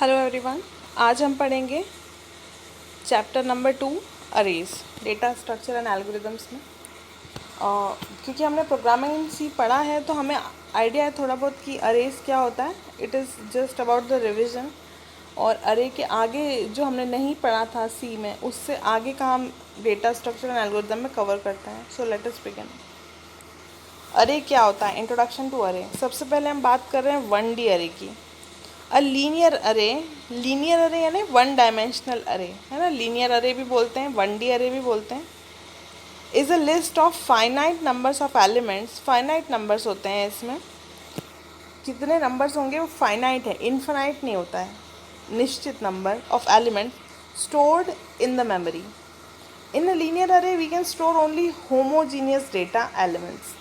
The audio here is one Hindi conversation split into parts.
Hello everyone. आज हम पढ़ेंगे chapter number 2 arrays, data structure and algorithms में। क्योंकि हमने प्रोग्रामिंग इन सी पढ़ा है तो हमें आइडिया है थोड़ा बहुत कि अरेज क्या होता है। It is just about the revision. और अरे के आगे जो हमने नहीं पढ़ा था सी में, उससे आगे का हम डेटा स्ट्रक्चर एंड एल्गोरिदम में कवर करते हैं। So let us begin. अरे क्या होता है? इंट्रोडक्शन टू अरे। सबसे पहले हम बात कर रहे हैं 1D अरे की। अ लीनियर अरे यानी वन डायमेंशनल अरे, है ना। लीनियर अरे भी बोलते हैं, 1D अरे भी बोलते हैं। Is a list of finite numbers of elements. Finite numbers होते हैं इसमें। कितने नंबर्स होंगे वो फाइनाइट है, इन्फिनाइट नहीं होता है। निश्चित number of element stored in the memory. In a linear array we can store only homogeneous data elements.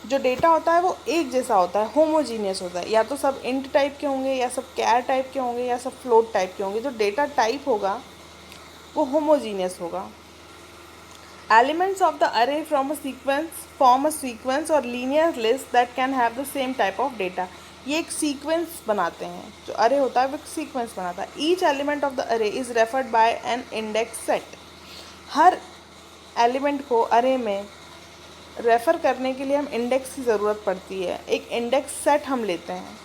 जो डेटा होता है वो एक जैसा होता है, होमोजीनियस होता है। या तो सब इंट टाइप के होंगे, या सब कैर टाइप के होंगे, या सब फ्लोट टाइप के होंगे। जो डेटा टाइप होगा वो होमोजीनियस होगा। Elements of the array from a sequence form a sequence और linear list that can have the same type of data. ये एक सीक्वेंस बनाते हैं। जो अरे होता है वो एक सीक्वेंस बनाता है। Each element of the array is referred by an index set. हर एलिमेंट को अरे में रेफ़र करने के लिए हम इंडेक्स की ज़रूरत पड़ती है। एक इंडेक्स सेट हम लेते हैं।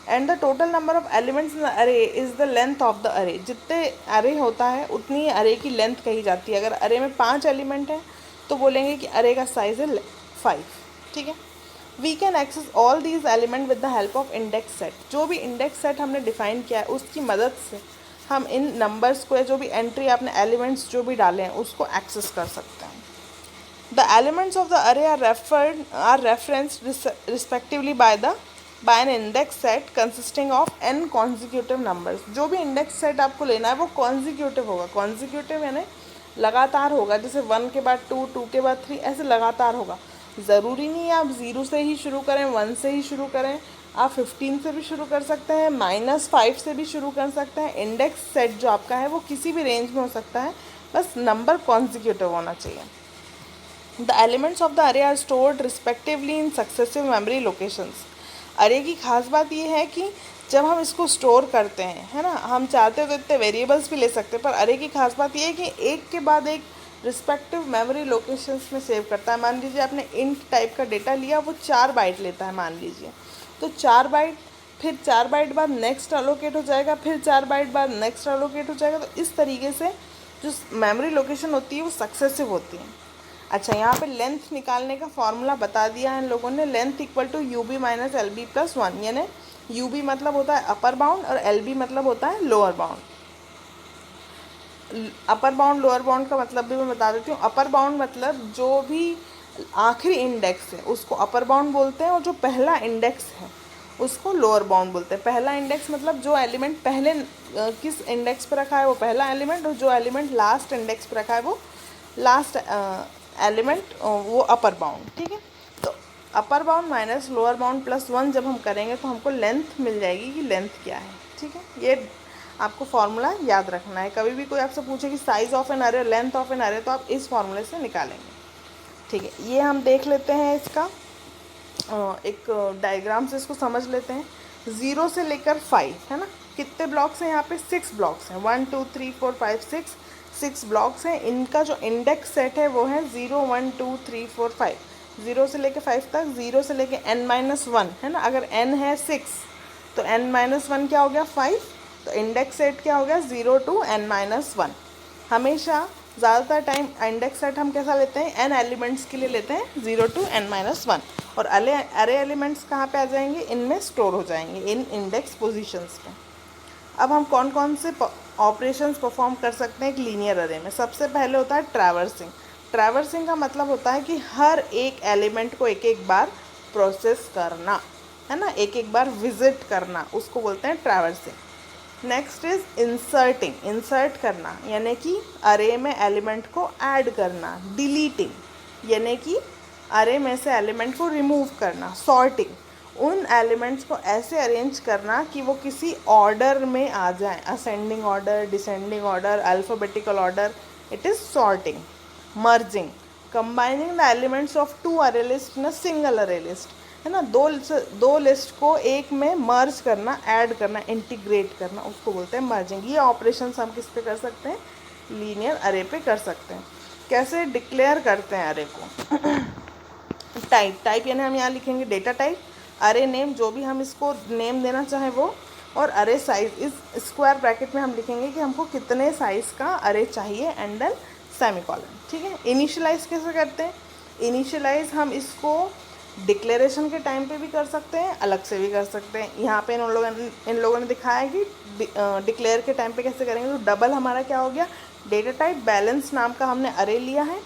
And the total number of elements in the array is the length of the array. जितने अरे होता है उतनी ही अरे की लेंथ कही जाती है। अगर अरे में 5 एलिमेंट हैं तो बोलेंगे कि अरे का साइज़ है 5। ठीक है। We can access all these element with the help of index set. जो भी इंडेक्स सेट हमने डिफ़ाइन किया है उसकी मदद से हम इन नंबर्स को, या जो भी एंट्री आपने एलिमेंट्स जो भी डाले हैं उसको एक्सेस कर सकते हैं। The elements of the array are referenced respectively by an index set consisting of n consecutive numbers. जो भी index set आपको लेना है वो consecutive होगा। consecutive यानी लगातार होगा। जैसे 1 के बाद 2, 2 के बाद 3, ऐसे लगातार होगा। ज़रूरी नहीं है आप 0 से ही शुरू करें, 1 से ही शुरू करें। आप 15 से भी शुरू कर सकते हैं, -5 से भी शुरू कर सकते हैं। इंडेक्स सेट जो आपका है वो किसी भी रेंज में हो सकता है, बस नंबर कॉन्जिक्यूटिव होना चाहिए। The elements of the array are stored respectively in successive memory locations. अरे की खास बात ये है कि जब हम इसको स्टोर करते हैं, है ना, हम चाहते हो तो इतने वेरिएबल्स भी ले सकते हैं, पर अरे की खास बात ये है कि एक के बाद एक रिस्पेक्टिव मेमोरी लोकेशंस में सेव करता है। मान लीजिए आपने इंट टाइप का डेटा लिया, वो 4 बाइट लेता है मान लीजिए, तो 4 बाइट, फिर 4 बाइट बाद नेक्स्ट अलोकेट हो जाएगा, फिर 4 बाइट बाद नेक्स्ट अलोकेट हो जाएगा। तो इस तरीके से जो मेमोरी लोकेशन होती है वो सक्सेसिव होती है। अच्छा, यहाँ पे लेंथ निकालने का फॉर्मूला बता दिया है इन लोगों ने। Length equal to U B minus L B plus 1। यानी यू बी मतलब होता है अपर बाउंड और एल बी मतलब होता है lower bound. Upper bound lower bound का मतलब भी मैं बता देती हूँ। अपर बाउंड मतलब जो भी आखिरी इंडेक्स है उसको अपर बाउंड बोलते हैं, और जो पहला इंडेक्स है उसको लोअर बाउंड बोलते हैं। पहला इंडेक्स मतलब जो एलिमेंट पहले किस इंडेक्स पर रखा है वो पहला एलिमेंट, और जो एलिमेंट लास्ट इंडेक्स पर रखा है वो लास्ट एलिमेंट, वो अपर बाउंड। ठीक है। तो upper bound minus lower bound plus 1 जब हम करेंगे तो हमको लेंथ मिल जाएगी कि लेंथ क्या है। ठीक है। ये आपको फार्मूला याद रखना है। कभी भी कोई आपसे पूछे कि साइज़ ऑफ एन अरे, लेंथ ऑफ एन अरे, तो आप इस फार्मूले से निकालेंगे। ठीक है। ये हम देख लेते हैं इसका एक डायग्राम से इसको समझ लेते हैं। 0 से लेकर 5, है ना। कितने ब्लॉक्स हैं यहाँ पे? 6 ब्लॉक्स हैं। 1 2 3 4 5 6 ब्लॉक्स हैं। इनका जो इंडेक्स सेट है वो है 0 1 2 3 4 5। 0 से लेकर 5 तक, 0 से लेकर n-1, है ना। अगर n है 6 तो n-1 क्या हो गया? 5। तो इंडेक्स सेट क्या हो गया? 0 to n-1। हमेशा ज़्यादातर टाइम इंडेक्स सेट हम कैसा लेते हैं? n एलिमेंट्स के लिए लेते हैं, 0 to n-1। और अरे एलिमेंट्स कहाँ पे आ जाएंगे? इनमें स्टोर हो जाएंगे, इन इंडेक्स पोजीशंस पे। अब हम कौन कौन से ऑपरेशंस परफॉर्म कर सकते हैं एक लीनियर अरे में? सबसे पहले होता है ट्रैवर्सिंग। ट्रैवर्सिंग का मतलब होता है कि हर एक एलिमेंट को एक एक बार प्रोसेस करना, है ना, एक एक बार विजिट करना, उसको बोलते हैं traversing. Next is inserting. Insert करना यानी कि अरे में एलिमेंट को ऐड करना। डिलीटिंग यानी कि अरे में से एलिमेंट को रिमूव करना। सॉर्टिंग, उन एलिमेंट्स को ऐसे अरेंज करना कि वो किसी ऑर्डर में आ जाएं, ascending order, descending order, alphabetical order. It is sorting. Merging, combining the elements of 2 अरे लिस्ट इन अ सिंगल अरे लिस्ट। है ना, दो लिस्ट को एक में मर्ज करना, ऐड करना, इंटीग्रेट करना, उसको बोलते हैं मर्जिंग। ये ऑपरेशंस हम किस पे कर सकते हैं, लीनियर अरे पे कर सकते हैं। कैसे डिक्लेयर करते हैं अरे को, टाइप यानी हम यहाँ लिखेंगे डेटा टाइप, अरे नेम जो भी हम इसको नेम देना चाहें वो, और अरे साइज इस स्क्वायर ब्रैकेट में हम लिखेंगे कि हमको कितने साइज़ का अरे चाहिए, एंड देन सेमीकोलन। ठीक है। इनिशियलाइज कैसे करते हैं, इनिशियलाइज हम इसको डिक्लेरेशन के टाइम पे भी कर सकते हैं, अलग से भी कर सकते हैं। यहाँ पे इन लोगों ने दिखाया है कि डिक्लेयर के टाइम पे कैसे करेंगे। तो डबल हमारा क्या हो गया, डेटा टाइप बैलेंस नाम का हमने अरे लिया है,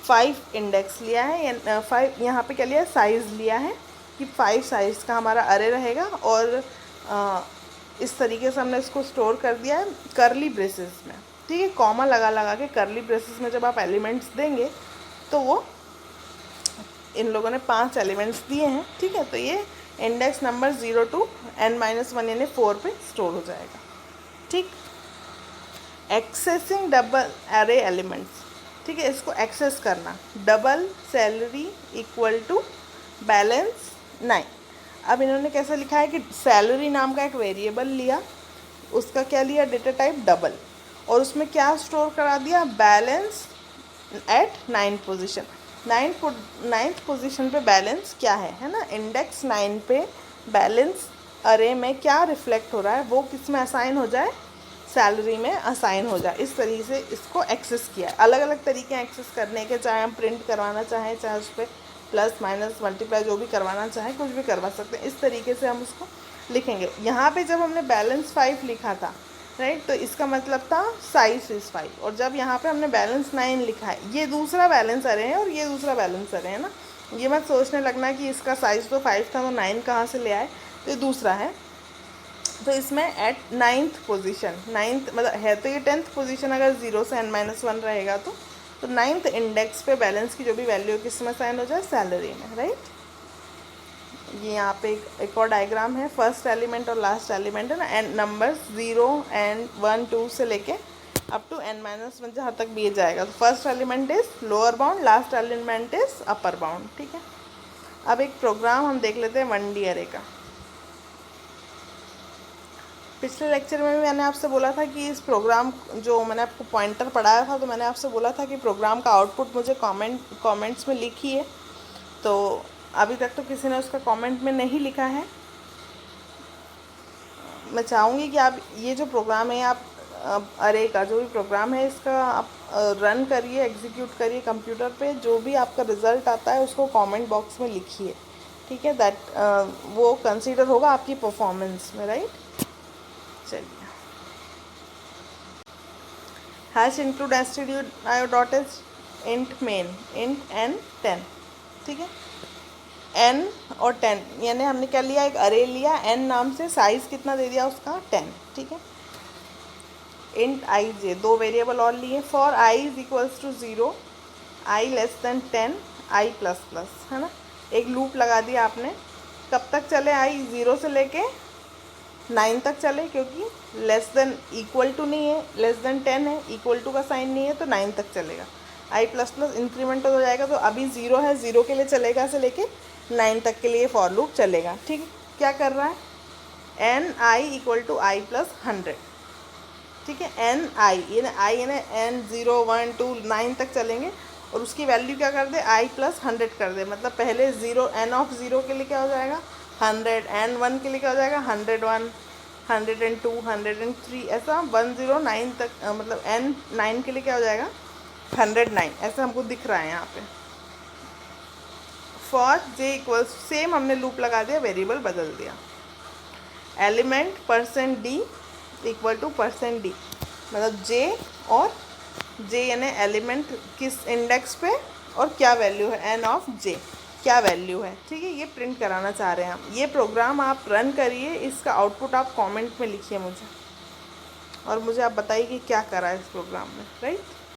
5 इंडेक्स लिया है, 5 यहाँ पे क्या लिया है, साइज़ लिया है कि 5 साइज़ का हमारा अरे रहेगा, और इस तरीके से हमने इसको स्टोर कर दिया है करली ब्रेसेस में। ठीक है, कॉमा लगा के करली ब्रेसेस में जब आप एलिमेंट्स देंगे तो वो इन लोगों ने 5 एलिमेंट्स दिए हैं। ठीक है, तो ये इंडेक्स नंबर 0 to n-1 यानी 4 पे स्टोर हो जाएगा। ठीक, एक्सेसिंग डबल एरे एलिमेंट्स। ठीक है, इसको एक्सेस करना, double salary equal to balance 9। अब इन्होंने कैसा लिखा है कि सैलरी नाम का एक वेरिएबल लिया, उसका क्या लिया, डेटा टाइप डबल, और उसमें क्या स्टोर करा दिया, balance at 9 position. 9th position पे बैलेंस क्या है ना, इंडेक्स 9 पे बैलेंस अरे में क्या रिफ्लेक्ट हो रहा है, वो किस में असाइन हो जाए, सैलरी में असाइन हो जाए। इस तरीके से इसको एक्सेस किया है। अलग अलग तरीके हैं एक्सेस करने के, चाहे हम प्रिंट करवाना चाहें, चाहे उस पर प्लस माइनस मल्टीप्लाई जो भी करवाना चाहें, कुछ भी करवा सकते हैं। इस तरीके से हम उसको लिखेंगे। यहाँ पे जब हमने बैलेंस 5 लिखा था, राइट, तो इसका मतलब था साइज इज़ 5, और जब यहाँ पे हमने बैलेंस 9 लिखा है, ये दूसरा बैलेंस अरे है और ये दूसरा बैलेंस अरे है ना। ये मत सोचने लगना कि इसका साइज़ तो 5 था तो 9 कहाँ से ले आए, तो ये दूसरा है। तो इसमें एट 9th पोजीशन, 9th मतलब है तो ये 10th पोजीशन, अगर 0 से n-1 रहेगा तो 9th इंडेक्स पे बैलेंस की जो भी वैल्यू किस में साइन हो जाए, सैलरी में, राइट। ये यहाँ पे एक और डायग्राम है, फर्स्ट एलिमेंट और लास्ट एलिमेंट है ना, एंड नंबर्स 0 and 1 2 से लेके अप टू n-1 जहाँ तक भी ये जाएगा। तो first element is lower bound, last element is upper bound. ठीक है, अब एक प्रोग्राम हम देख लेते हैं 1D अरे का। पिछले लेक्चर में भी मैंने आपसे बोला था कि इस प्रोग्राम, जो मैंने आपको पॉइंटर पढ़ाया था, तो मैंने आपसे बोला था कि प्रोग्राम का आउटपुट मुझे कमेंट्स में लिखिए। तो अभी तक तो किसी ने उसका कमेंट में नहीं लिखा है। मैं चाहूँगी कि आप ये जो प्रोग्राम है, आप अरे का जो भी प्रोग्राम है, इसका आप रन करिए, एग्जीक्यूट करिए कंप्यूटर पे। जो भी आपका रिज़ल्ट आता है उसको कमेंट बॉक्स में लिखिए। ठीक है, दैट वो कंसीडर होगा आपकी परफॉर्मेंस में, राइट। चलिए, hash include stdio dot is int main int n 10। ठीक है, n और 10 यानी हमने क्या लिया, एक अरे लिया n नाम से, साइज़ कितना दे दिया उसका 10। ठीक है, इंट आई जे, 2 वेरिएबल और लिए, for i is equals to 0, i less than 10, i plus plus, है ना। एक लूप लगा दिया आपने, कब तक चले, i 0 से लेके 9 तक चले, क्योंकि लेस देन इक्वल टू नहीं है, लेस देन 10 है, इक्वल टू का साइन नहीं है, तो 9 तक चलेगा। i प्लस प्लस इंक्रीमेंट हो जाएगा, तो अभी 0 है, 0 के लिए चलेगा से लेके 9 तक के लिए फॉर लूप चलेगा। ठीक है, क्या कर रहा है, n i equal to i plus 100। ठीक है, एन आई यानी n 0 1 2 9 तक चलेंगे, और उसकी वैल्यू क्या कर दे, i प्लस 100 कर दे। मतलब पहले 0 n ऑफ 0 के लिए क्या हो जाएगा 100, n1 के लिए क्या हो जाएगा 101, 102, 103, ऐसा 109 तक, मतलब n9 के लिए क्या हो जाएगा 109, ऐसा हमको दिख रहा है यहाँ पे। फॉर j इक्वल्स, सेम हमने लूप लगा दिया, वेरिएबल बदल दिया, element %d equal to %d, मतलब j और j यानी एलिमेंट किस इंडेक्स पे और क्या वैल्यू है, n ऑफ j क्या वैल्यू है। ठीक है, ये प्रिंट कराना चाह रहे हैं हम। ये प्रोग्राम आप रन करिए, इसका आउटपुट आप कमेंट में लिखिए मुझे, और मुझे आप बताइए कि क्या करा है इस प्रोग्राम में, राइट।